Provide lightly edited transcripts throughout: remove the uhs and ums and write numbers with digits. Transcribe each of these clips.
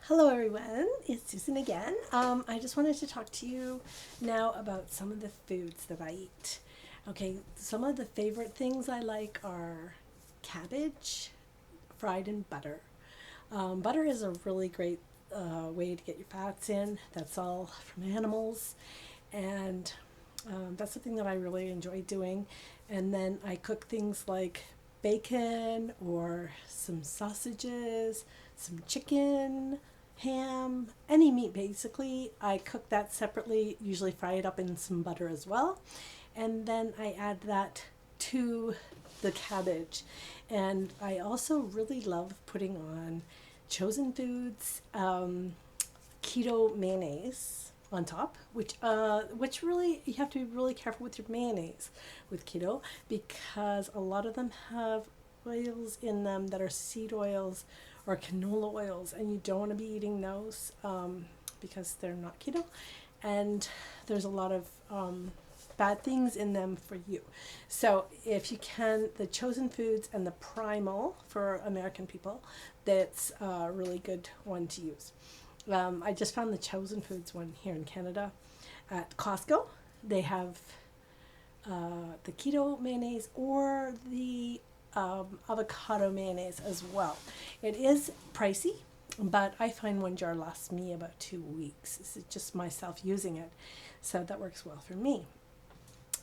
Hello everyone, it's Susan again. I just wanted to talk to you now about some of the foods that I eat. Okay, some of the favorite things I like are cabbage fried in butter. Butter is a really great way to get your fats in. That's all from animals, and that's something that I really enjoy doing. And then I cook things like bacon or some sausages, some chicken, ham, any meat basically. I cook that separately, usually fry it up in some butter as well. And then I add that to the cabbage. And I also really love putting on chosen foods, keto mayonnaise on top, which really you have to be really careful with your mayonnaise with keto because a lot of them have oils in them that are seed oils or canola oils, and you don't want to be eating those because they're not keto, and there's a lot of bad things in them for you. So if you can, the chosen foods and the primal for American people, that's a really good one to use. I just found the chosen foods one here in Canada at Costco. They have the keto mayonnaise or the avocado mayonnaise as well. It is pricey, but I find one jar lasts me about 2 weeks. This is just myself using it, so that works well for me.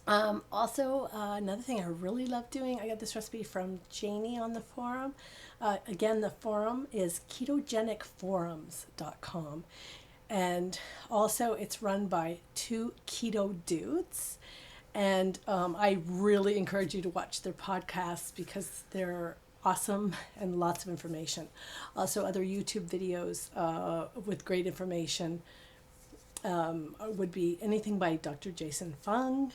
Also, another thing I really love doing, I got this recipe from Janie on the forum. Again, the forum is ketogenicforums.com. And also, it's run by two keto dudes. And I really encourage you to watch their podcasts because they're awesome and lots of information. Also, other YouTube videos with great information would be anything by Dr. Jason Fung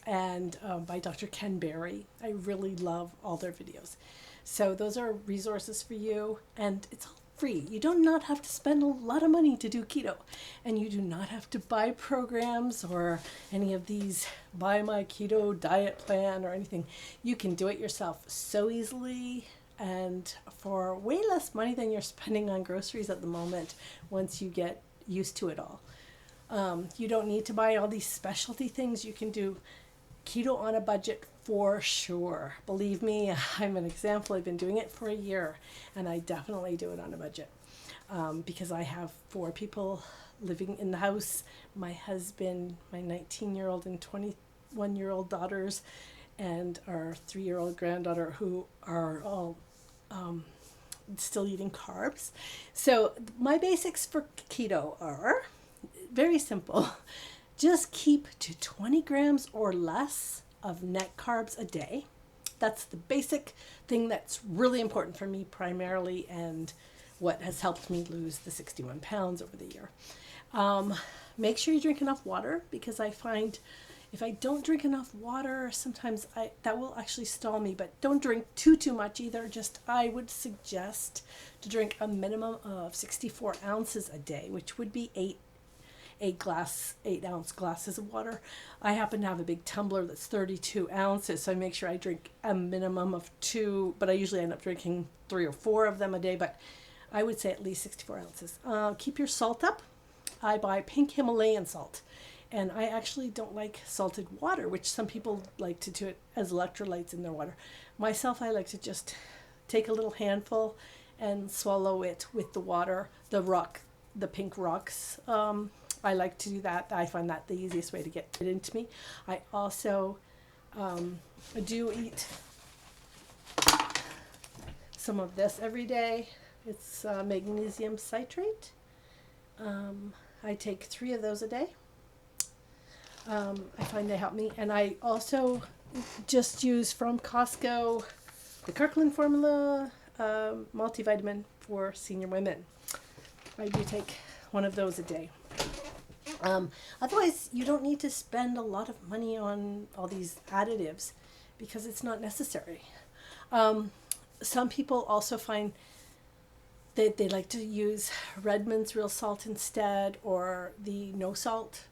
and by Dr. Ken Berry. I really love all their videos. So those are resources for you, and it's all free. You do not have to spend a lot of money to do keto, and you do not have to buy programs or any of these buy my keto diet plan or anything. You can do it yourself so easily and for way less money than you're spending on groceries at the moment once you get used to it all. You don't need to buy all these specialty things. You can do keto on a budget for sure. Believe me, I'm an example. I've been doing it for a year, and I definitely do it on a budget because I have 4 people living in the house, my husband, my 19-year-old and 21-year-old daughters, and our 3-year-old granddaughter who are all still eating carbs. So my basics for keto are very simple. Just keep to 20 grams or less of net carbs a day. That's the basic thing that's really important for me primarily, and what has helped me lose the 61 pounds over the year. Make sure you drink enough water, because I find if I don't drink enough water, sometimes that will actually stall me, but don't drink too much either. Just I would suggest to drink a minimum of 64 ounces a day, which would be 8-ounce glasses of water. I happen to have a big tumbler that's 32 ounces, so I make sure I drink a minimum of 2, but I usually end up drinking 3 or 4 of them a day, but I would say at least 64 ounces. Keep your salt up. I buy pink Himalayan salt, and I actually don't like salted water, which some people like to do it as electrolytes in their water. Myself, I like to just take a little handful and swallow it with the water, the pink rocks. I like to do that. I find that the easiest way to get it into me. I also do eat some of this every day. It's magnesium citrate. I take 3 of those a day. I find they help me. And I also just use from Costco the Kirkland Formula multivitamin for senior women. I do take one of those a day. Otherwise, you don't need to spend a lot of money on all these additives because it's not necessary. Some people also find that they like to use Redmond's real salt instead, or the no salt.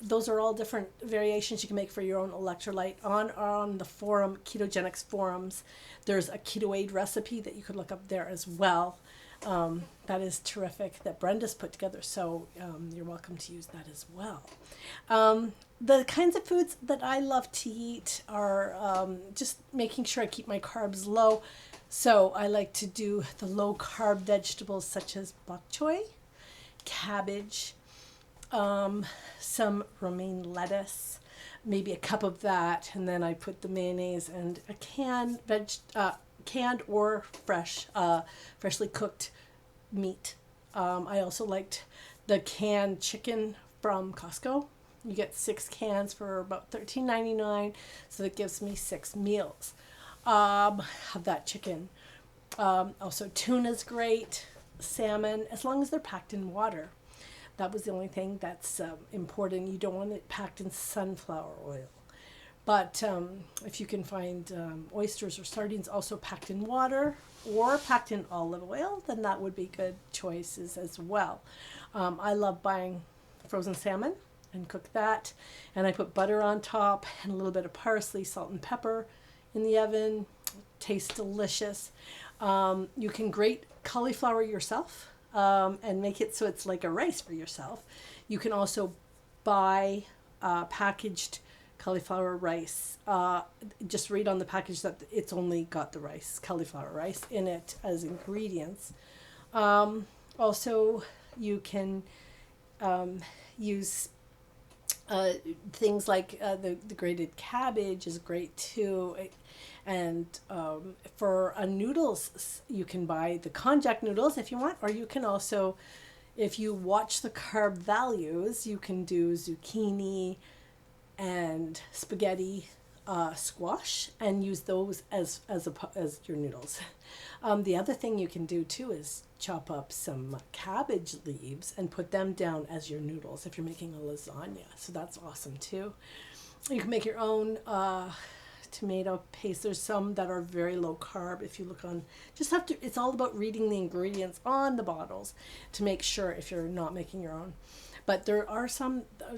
Those are all different variations you can make for your own electrolyte. On the forum, Ketogenics forums, there's a Keto Aid recipe that you could look up there as well. That is terrific that Brenda's put together. So you're welcome to use that as well. The kinds of foods that I love to eat are just making sure I keep my carbs low. So I like to do the low carb vegetables such as bok choy, cabbage, some romaine lettuce, maybe a cup of that, and then I put the mayonnaise and a canned or freshly cooked meat. I also liked the canned chicken from Costco. You get 6 cans for about $13.99, so that gives me 6 meals of that chicken. Also, tuna's great, salmon, as long as they're packed in water. That was the only thing that's important. You don't want it packed in sunflower oil. But if you can find oysters or sardines also packed in water or packed in olive oil, then that would be good choices as well. I love buying frozen salmon and cook that. And I put butter on top and a little bit of parsley, salt, and pepper in the oven. Tastes delicious. You can grate cauliflower yourself and make it so it's like a rice for yourself. You can also buy packaged cauliflower rice. Just read on the package that it's only got the rice, cauliflower rice, in it as ingredients. Also, you can use things like the grated cabbage is great too. And for noodles, you can buy the konjac noodles if you want, or you can also, if you watch the carb values, you can do zucchini and spaghetti squash and use those as your noodles. The other thing you can do too is chop up some cabbage leaves and put them down as your noodles if you're making a lasagna. So that's awesome too. You can make your own tomato paste. There's some that are very low carb. If you look on, it's all about reading the ingredients on the bottles to make sure if you're not making your own. But there are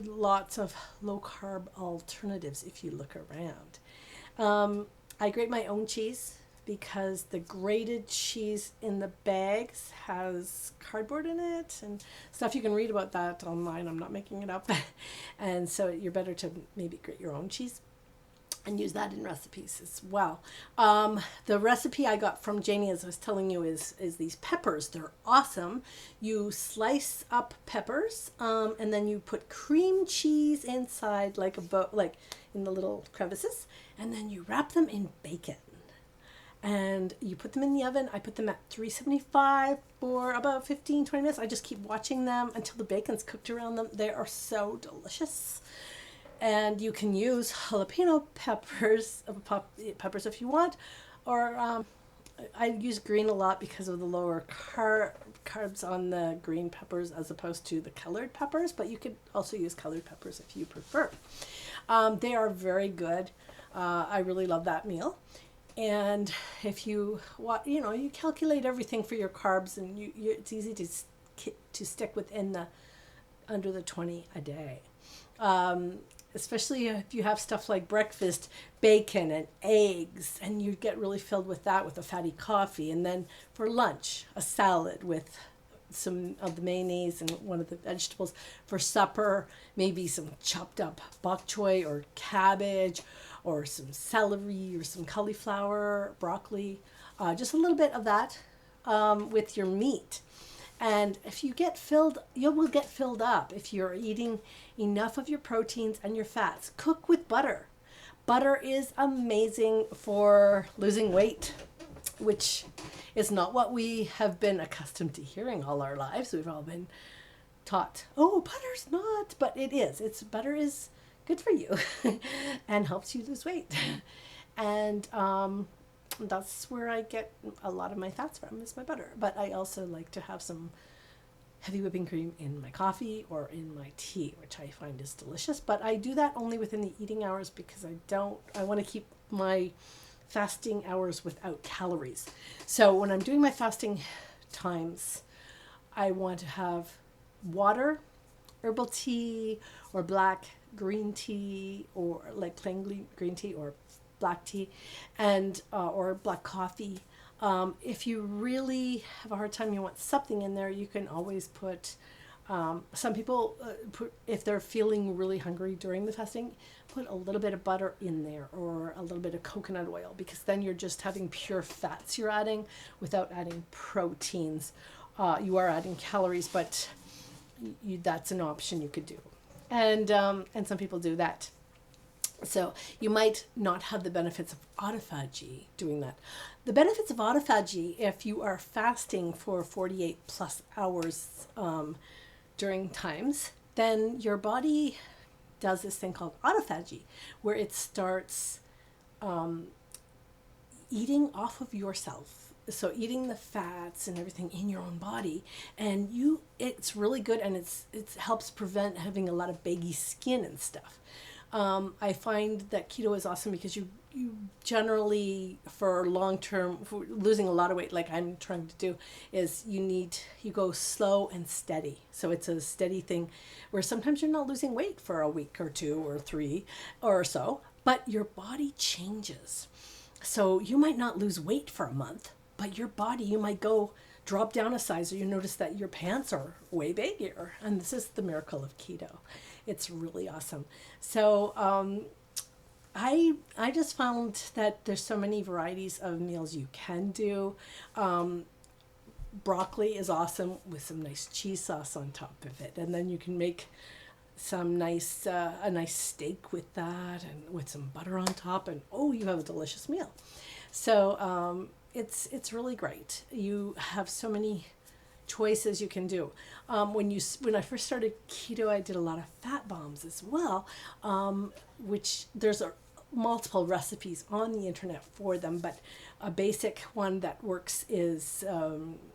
lots of low carb alternatives if you look around. I grate my own cheese because the grated cheese in the bags has cardboard in it and stuff. You can read about that online. I'm not making it up. And so you're better to maybe grate your own cheese and use that in recipes as well. The recipe I got from Janie, as I was telling you, is these peppers. They're awesome. You slice up peppers, and then you put cream cheese inside, like in the little crevices, and then you wrap them in bacon. And you put them in the oven. I put them at 375 for about 15, 20 minutes. I just keep watching them until the bacon's cooked around them. They are so delicious. And you can use jalapeno peppers if you want, or I use green a lot because of the lower carbs on the green peppers as opposed to the colored peppers, but you could also use colored peppers if you prefer. They are very good. I really love that meal. And if you you calculate everything for your carbs, and it's easy to stick within under the 20 a day. Especially if you have stuff like breakfast, bacon and eggs, and you get really filled with that with a fatty coffee. And then for lunch, a salad with some of the mayonnaise and one of the vegetables. For supper, maybe some chopped up bok choy or cabbage or some celery or some cauliflower, broccoli, just a little bit of that with your meat. And if you get filled, you will get filled up if you're eating enough of your proteins and your fats. Cook with butter. Butter is amazing for losing weight, which is not what we have been accustomed to hearing all our lives. We've all been taught, oh, butter's not, but it is. Butter is good for you and helps you lose weight. And that's where I get a lot of my fats from, is my butter. But I also like to have some heavy whipping cream in my coffee or in my tea, which I find is delicious. But I do that only within the eating hours because I want to keep my fasting hours without calories. So when I'm doing my fasting times, I want to have water, herbal tea, or black green tea, or like plain green tea, or black tea, and or black coffee, If you really have a hard time, you want something in there, you can always put, some people, if they're feeling really hungry during the fasting, put a little bit of butter in there or a little bit of coconut oil, because then you're just having pure fats you're adding without adding proteins. You are adding calories, but that's an option you could do. And some people do that. So you might not have the benefits of autophagy doing that. The benefits of autophagy, if you are fasting for 48 plus hours during times, then your body does this thing called autophagy, where it starts eating off of yourself. So eating the fats and everything in your own body, and it's really good, and it helps prevent having a lot of baggy skin and stuff. I find that keto is awesome because you generally, for long term, for losing a lot of weight like I'm trying to do, is you go slow and steady. So it's a steady thing where sometimes you're not losing weight for a week or 2 or 3 or so, but your body changes. So you might not lose weight for a month, but your body, you might drop down a size, or you notice that your pants are way bigger. And this is the miracle of keto. It's really awesome. So I just found that there's so many varieties of meals you can do. Broccoli is awesome with some nice cheese sauce on top of it, and then you can make some nice a nice steak with that, and with some butter on top, and you have a delicious meal. So it's really great. You have so many choices you can do. When I first started keto, I did a lot of fat bombs as well, which there's multiple recipes on the internet for them, but a basic one that works is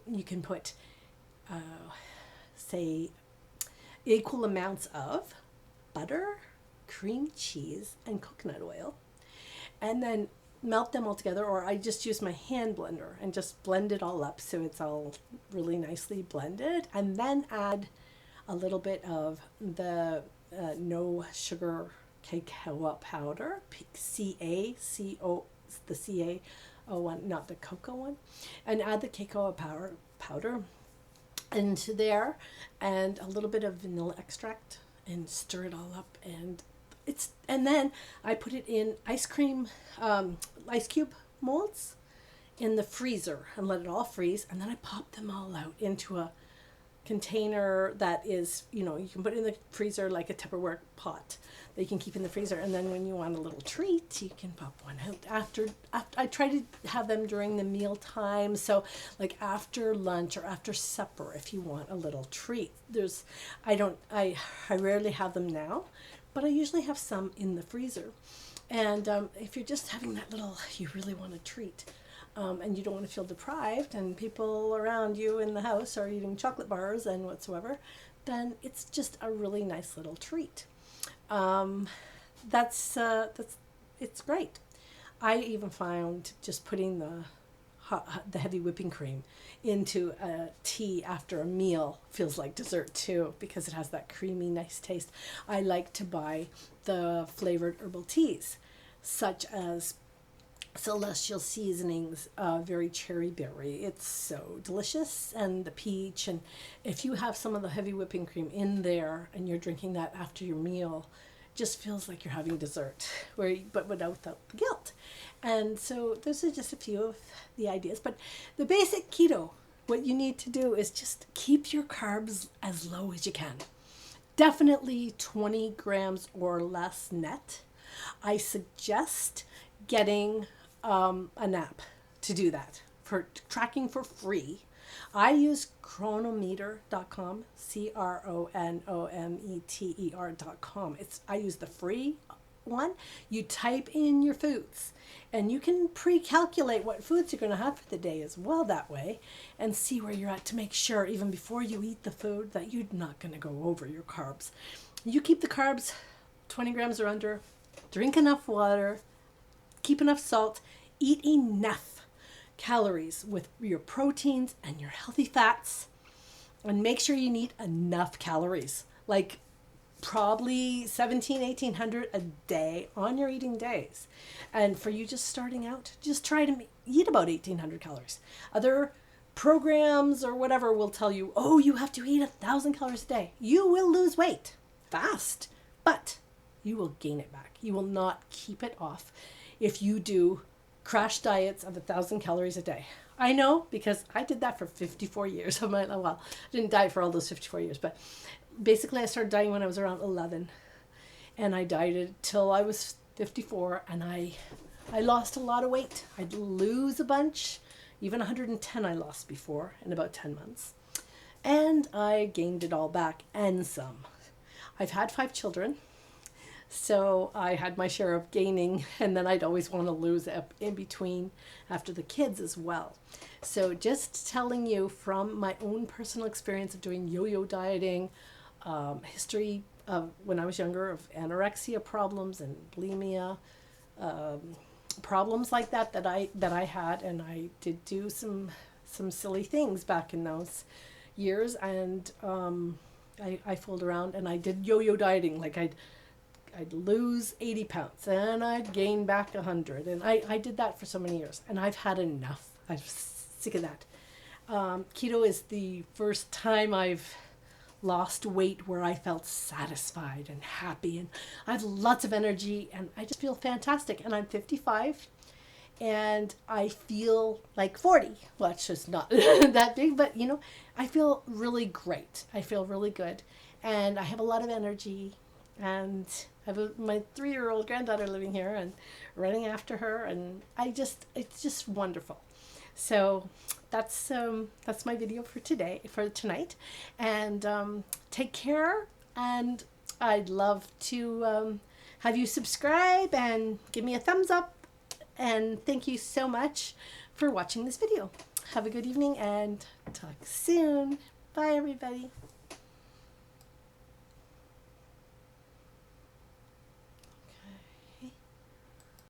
you can put say equal amounts of butter, cream cheese, and coconut oil, and then melt them all together, or I just use my hand blender and just blend it all up so it's all really nicely blended, and then add a little bit of the no sugar cacao powder, CaCO, the CaO one, not the cocoa one, and add the cacao powder into there, and a little bit of vanilla extract, and stir it all up, and then I put it in ice cube molds in the freezer and let it all freeze, and then I pop them all out into a container that is, you can put it in the freezer like a Tupperware pot that you can keep in the freezer, and then when you want a little treat, you can pop one out after I try to have them during the meal time, so like after lunch or after supper if you want a little treat. I rarely have them now, but I usually have some in the freezer. And if you're just having that you really want a treat, and you don't want to feel deprived, and people around you in the house are eating chocolate bars and whatsoever, then it's just a really nice little treat. It's great. I even found just putting the heavy whipping cream into a tea after a meal feels like dessert too, because it has that creamy, nice taste. I like to buy the flavored herbal teas, such as Celestial Seasonings, very cherry berry. It's so delicious, and the peach. And if you have some of the heavy whipping cream in there and you're drinking that after your meal, just feels like you're having dessert, but without the guilt. And so those are just a few of the ideas. But the basic keto, what you need to do is just keep your carbs as low as you can. Definitely 20 grams or less net. I suggest getting an app to do that, for tracking for free. I use Cronometer.com, Cronometer.com. I use the free one. You type in your foods, and you can pre-calculate what foods you're going to have for the day as well that way, and see where you're at to make sure even before you eat the food that you're not going to go over your carbs. You keep the carbs 20 grams or under, drink enough water, keep enough salt, eat enough calories with your proteins and your healthy fats, and make sure you need enough calories. Like probably 1800 a day on your eating days. And for you just starting out, just try to eat about 1800 calories. Other programs or whatever will tell you, oh, you have to eat 1000 calories a day. You will lose weight fast, but you will gain it back. You will not keep it off if you do crash diets of 1000 calories a day. I know, because I did that for 54 years of my life. Well, I didn't diet for all those 54 years, but basically I started dieting when I was around 11, and I dieted till I was 54, and I lost a lot of weight. I'd lose a bunch, even 110 I lost before in about 10 months, and I gained it all back and some. I've had 5 children, so I had my share of gaining, and then I'd always want to lose up in between after the kids as well. So just telling you from my own personal experience of doing yo-yo dieting, history of when I was younger of anorexia problems and bulimia, problems like that I had, and I did do some silly things back in those years, and I fooled around and I did yo-yo dieting. Like I'd lose 80 pounds and I'd gain back 100, and I did that for so many years, and I've had enough. I'm sick of that. Keto is the first time I've lost weight where I felt satisfied and happy, and I have lots of energy, and I just feel fantastic. And I'm 55, and I feel like 40, which is not that big, but you know, I feel really great. I feel really good, and I have a lot of energy, and I have my 3-year-old granddaughter living here and running after her, and it's just wonderful. So that's my video for tonight, and take care, and I'd love to have you subscribe and give me a thumbs up, and thank you so much for watching this video. Have a good evening and talk soon. Bye everybody.